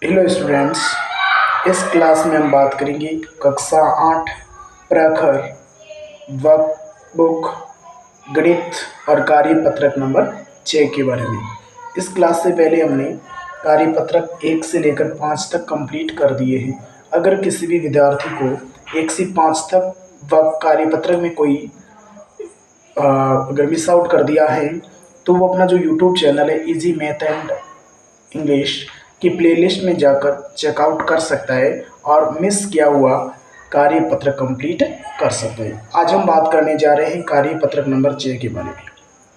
Hello students. इस class में हम बात करेंगे कक्षा 8 प्रखर वर्कबुक गणित और कार्यपत्रक नंबर 6 के बारे में। इस क्लास से पहले हमने कार्यपत्रक 1 से लेकर 5 तक कंप्लीट कर दिए हैं। अगर किसी भी विद्यार्थी को 1 से 5 तक कार्यपत्रक में कोई अगर मिस आउट कर दिया है तो वो अपना जो यूट्यूब चैनल है इजी मैथ एंड इंग्लिश की प्लेलिस्ट में जाकर चेकआउट कर सकता है और मिस किया हुआ कार्यपत्रक कंप्लीट कर सकते हैं। आज हम बात करने जा रहे हैं कार्यपत्रक नंबर 6 के बारे में।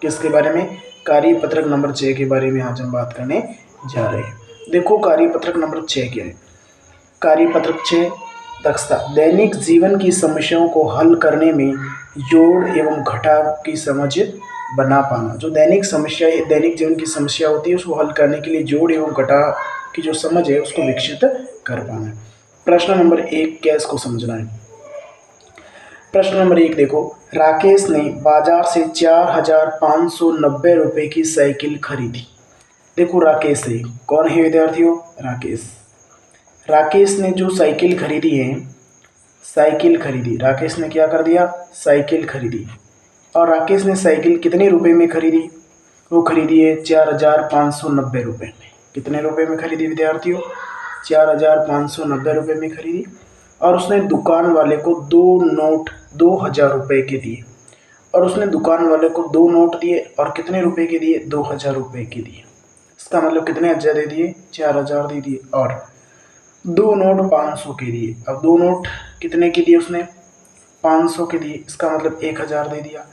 किसके बारे में? कार्यपत्रक नंबर 6 के बारे में आज हम बात करने जा रहे हैं। देखो कार्यपत्रक नंबर 6 क्या है। कार्यपत्रक 6 दक्षता दैनिक जीवन की समस्याओं को हल करने में जोड़ एवं घटाव की समझ बना पाना। जो दैनिक जीवन की समस्या होती है उसको हल करने के लिए जोड़ एवं घटाव की जो समझ है उसको विकसित कर पाना। प्रश्न नंबर 1 क्या इसको समझना है। प्रश्न नंबर 1 देखो, राकेश ने बाजार से 4,590 रुपए की साइकिल खरीदी। देखो राकेश है, कौन है विद्यार्थियों? राकेश ने जो साइकिल खरीदी है, राकेश ने क्या कर दिया? साइकिल खरीदी। और राकेश ने साइकिल कितने रुपए में खरीदी? वो खरीदी है 4,590 रुपये में। कितने रुपए में खरीदी विद्यार्थियों? 4,590 रुपये में खरीदी। और उसने दुकान वाले को 2,000 रुपये के दिए। और उसने दुकान वाले को 2 नोट दिए और कितने रुपए के दिए? 2,000 रुपये के दिए। इसका मतलब कितने हजार दे दिए? 4,000 दे दिए। और 2 नोट 500 के दिए। अब 2 नोट कितने के दिए उसने? 500 के दिए। इसका मतलब 1,000 दे दिया।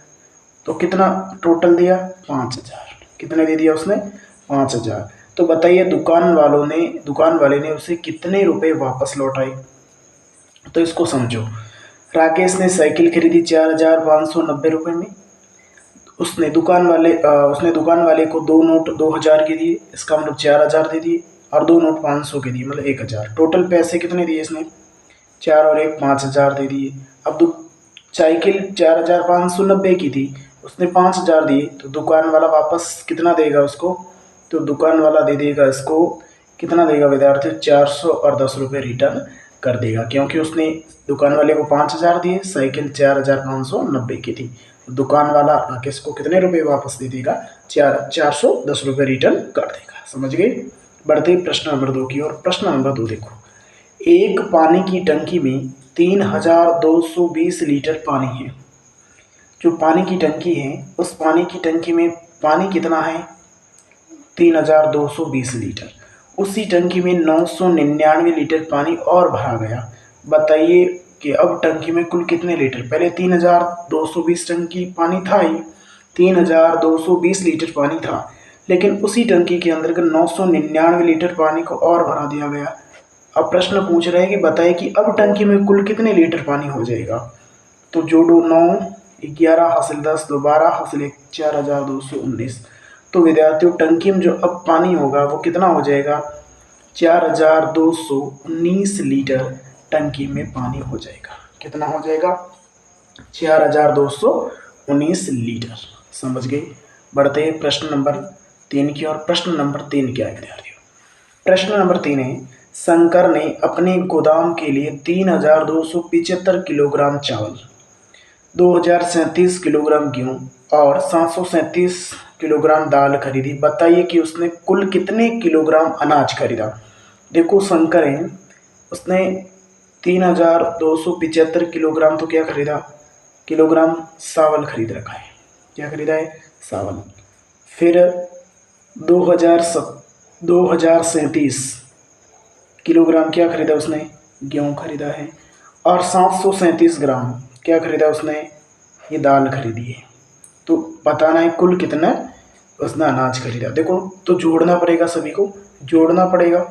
तो कितना टोटल दिया? 5,000। कितने दे दिया उसने? 5,000। तो बताइए दुकान वाले ने उसे कितने रुपए वापस लौटाए? तो इसको समझो। राकेश ने साइकिल खरीदी 4,590 रुपये में। उसने दुकान वाले को 2 नोट 2,000 के दिए। इसका मतलब 4,000 दे दिए। और 2 नोट 500 के दिए, मतलब 1,000। टोटल पैसे कितने दिए इसने? 4 और 1 5,000 दे दिए। अब साइकिल 4,590 की थी, उसने 5,000 दिए, तो दुकान वाला वापस कितना देगा उसको? तो दुकान वाला दे देगा इसको, कितना देगा विद्यार्थी? 400 और 10 रुपये रिटर्न कर देगा, क्योंकि उसने दुकान वाले को 5,000 दिए, साइकिल 4,590 की थी। दुकान वाला राकेश को कितने रुपए वापस दे देगा? 410 रुपये रिटर्न कर देगा। समझ गए? बढ़ते प्रश्न नंबर 2 की ओर। प्रश्न नंबर 2 देखो, एक पानी की टंकी में 3,220 लीटर पानी है। जो पानी की टंकी है उस पानी की टंकी में पानी कितना है? 3,220 लीटर। उसी टंकी में 999 लीटर पानी और भरा गया। बताइए कि अब टंकी में कुल कितने लीटर? पहले 3,220 टंकी पानी था ही, 3,220 लीटर पानी था, लेकिन उसी टंकी के अंदर 999 लीटर पानी को और भरा दिया गया। अब प्रश्न पूछ रहे हैं कि बताइए कि अब टंकी में कुल कितने लीटर पानी हो जाएगा? तो जोड़ो 9, 11 हासिल 10, 12 हासिल 1, 4,219। तो विद्यार्थियों टंकी में जो अब पानी होगा वो कितना हो जाएगा? 4,219 लीटर टंकी में पानी हो जाएगा। कितना हो जाएगा? 4,219 लीटर। समझ गए? बढ़ते हैं प्रश्न नंबर 3 की ओर। प्रश्न नंबर 3 क्या है विद्यार्थियों? प्रश्न नंबर 3 है, शंकर ने अपने गोदाम के लिए 3,275 किलोग्राम चावल, 2,037 किलोग्राम गेहूँ और 737 किलोग्राम दाल खरीदी। बताइए कि उसने कुल कितने किलोग्राम अनाज खरीदा? देखो शंकर है, उसने 3,275 किलोग्राम तो क्या खरीदा? किलोग्राम चावल खरीद रखा है। क्या खरीदा है? चावल। फिर 2,037 किलोग्राम क्या खरीदा उसने? गेहूँ खरीदा है। और 737 ग्राम क्या खरीदा उसने? ये दाल खरीदी है। तो बताना है कुल कितना उसने अनाज खरीदा। देखो तो जोड़ना पड़ेगा, सभी को जोड़ना पड़ेगा।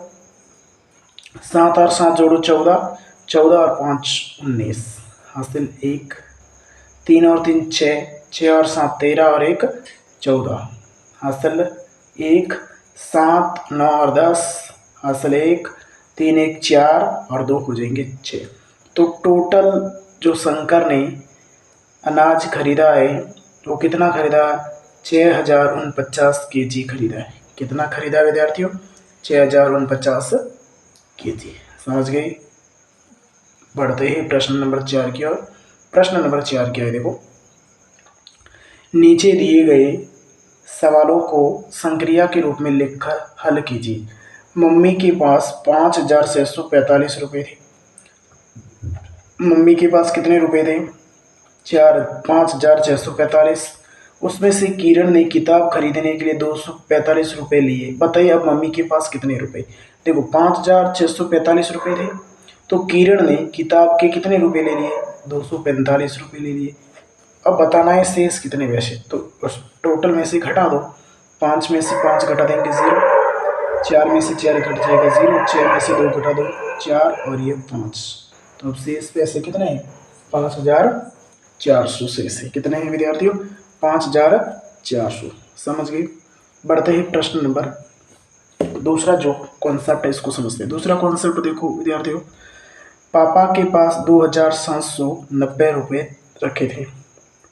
7 और 7 जोड़ो 14, 14 और 5 19 हासिल 1, 3 और 3 6, 6 और 7 13 और 1 14 हासिल 1, 7 9 और 10 हासिल 1, 3 1 4 और 2 हो जाएंगे 6। तो टोटल जो शंकर ने अनाज खरीदा है वो कितना खरीदा? 6,049 kg खरीदा है। कितना खरीदा विद्यार्थियों? 6,049 कीजिए। समझ गए। बढ़ते ही प्रश्न नंबर 4 की ओर। प्रश्न नंबर 4 क्या है, देखो, नीचे दिए गए सवालों को संक्रिया के रूप में लिखकर हल कीजिए। मम्मी के पास 5,645 रुपये थे। मम्मी के पास कितने रुपए थे? 5,645। उसमें से किरण ने किताब खरीदने के लिए 245 रुपये लिए। बताइए अब मम्मी के पास कितने रुपए? देखो 5,645 रुपये थे, तो किरण ने किताब के कितने रुपए ले लिए? 245 रुपये ले लिए। अब बताना है शेष कितने वैसे, तो उस टोटल में से घटा दो। 5 में से 5 घटा देंगे 0, 4 में से 4 घट जाएगा 0, 6 में से 2 घटा दो 4 और ये 5। तो अब शेष पैसे कितने हैं? 5,400 शेष है। कितने हैं विद्यार्थियों? 5,400। समझ गए। बढ़ते ही प्रश्न नंबर दूसरा जो कॉन्सेप्ट है इसको समझते हैं। दूसरा कॉन्सेप्ट देखो विद्यार्थियों, पापा के पास 2,790 रुपये रखे थे।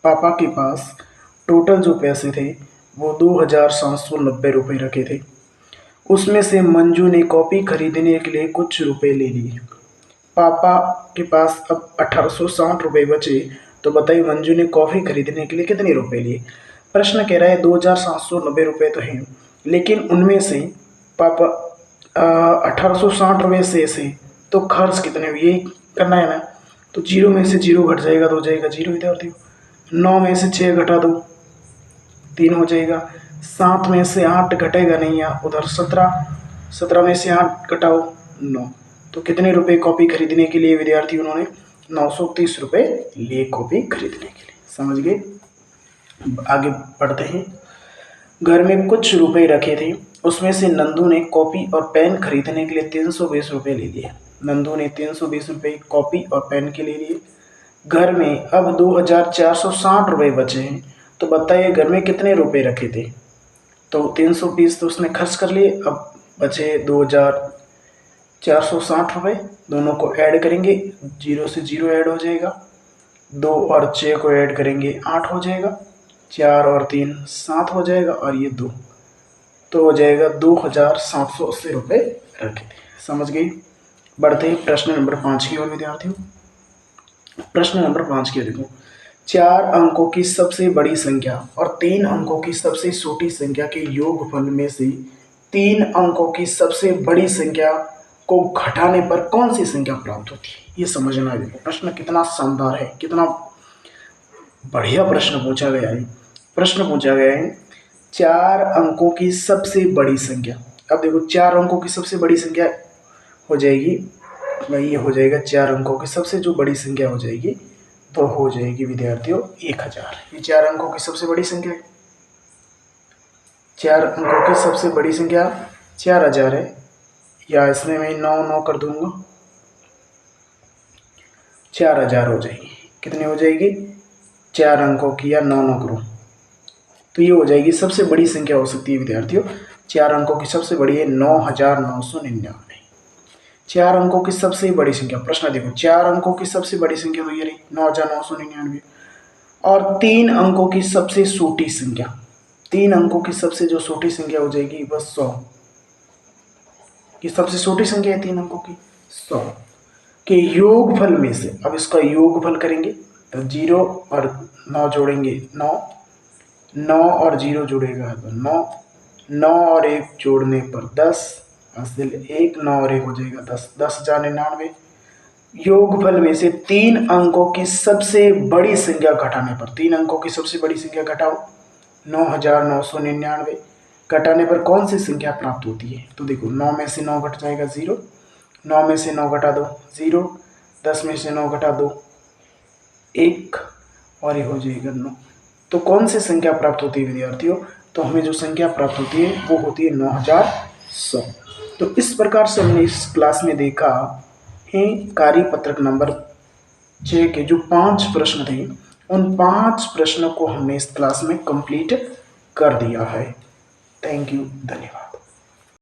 पापा के पास टोटल जो पैसे थे वो 2,790 रुपये रखे थे। उसमें से मंजू ने कॉपी खरीदने के लिए कुछ रुपए ले लिए। पापा के पास अब 1,860 रुपये बचे, तो बताइए मंजू ने कॉफ़ी खरीदने के लिए कितने रुपए लिए? प्रश्न कह रहा है 2,790 रुपये तो हैं, लेकिन उनमें से पापा 1,860 रुपये शेष है, तो खर्च कितने हुए यही करना है ना। तो 0 में से 0 घट जाएगा तो हो जाएगा 0 विद्यार्थियों। 9 में से 6 घटा दो 3 हो जाएगा। 7 में से 8 घटेगा नहीं, या उधर 17 में से 8 घटाओ 9। तो कितने रुपए कॉपी खरीदने के लिए विद्यार्थी उन्होंने? 930 रुपये लिए कॉपी खरीदने के लिए। समझ गए। आगे बढ़ते हैं। घर में कुछ रुपए रखे थे, उसमें से नंदू ने कॉपी और पेन खरीदने के लिए 320 रुपये ले लिए। नंदू ने 320 रुपये कॉपी और पेन के लिए लिए। घर में अब 2,460 रुपये बचे हैं, तो बताइए घर में कितने रुपए रखे थे? तो 320 तो उसने खर्च कर लिए, अब बचे 2,460 रुपये। दोनों को ऐड करेंगे, 0 से 0 ऐड हो जाएगा, 2 और 6 को ऐड करेंगे 8 हो जाएगा, 4 और 3 7 हो जाएगा, और ये 2 तो हो जाएगा 2,780 रुपये रखे थे। समझ गई। बढ़ते ही प्रश्न नंबर 5 की ओर विद्यार्थियों। प्रश्न नंबर 5 की देखो, 4 अंकों की सबसे बड़ी संख्या और 3 अंकों की सबसे छोटी संख्या के योगफल में से 3 अंकों की सबसे बड़ी संख्या को घटाने पर कौन सी संख्या प्राप्त होती है? ये समझना है। देखो प्रश्न कितना शानदार है, कितना बढ़िया प्रश्न पूछा गया है। प्रश्न पूछा गया है 4 अंकों की सबसे बड़ी संख्या। अब देखो 4 अंकों की सबसे बड़ी संख्या हो जाएगी, ये हो जाएगा 4 अंकों की सबसे जो बड़ी संख्या हो जाएगी तो हो जाएगी विद्यार्थियों 1,000। ये 4 अंकों की सबसे बड़ी संख्या है। 4 अंकों की सबसे बड़ी संख्या 4,000 है, या इसमें मैं 9 कर दूंगा, 4,000 हो जाएगी। कितनी हो जाएगी? 4 अंकों की, या 9 करूँ तो ये हो जाएगी सबसे बड़ी संख्या हो सकती है विद्यार्थियों। 4 अंकों की सबसे बड़ी है 9,999। 4 अंकों की सबसे बड़ी संख्या, प्रश्न देखो 4 अंकों की सबसे बड़ी संख्या तो ये रही 9,999, और 3 अंकों की सबसे छोटी संख्या, 3 अंकों की सबसे जो छोटी संख्या हो जाएगी बस 100। ये सबसे छोटी संख्या है 3 अंकों की 100 के योगफल में से। अब इसका योगफल करेंगे तो 0 और 9 जोड़ेंगे 9, 9 और 0 जुड़ेगा तो 9, 9 और 1 जोड़ने पर 10, हासिल 1, 9 और 1 हो जाएगा 10, 10,099। योगफल में से 3 अंकों की सबसे बड़ी संख्या घटाने पर, 3 अंकों की सबसे बड़ी संख्या घटाओ 9,999, घटाने पर कौन सी संख्या प्राप्त होती है? तो देखो 9 में से 9 घट जाएगा 0, 9 में से 9 घटा दो 0, 10 में से 9 घटा दो 1, और ये हो जाएगा 9। तो कौन सी संख्या प्राप्त होती है विद्यार्थियों? तो हमें जो संख्या प्राप्त होती है वो होती है 9,100। तो इस प्रकार से हमने इस क्लास में देखा है कार्यपत्रक नंबर 6 के जो 5 प्रश्न थे, उन 5 प्रश्नों को हमने इस क्लास में कंप्लीट कर दिया है। थैंक यू, धन्यवाद।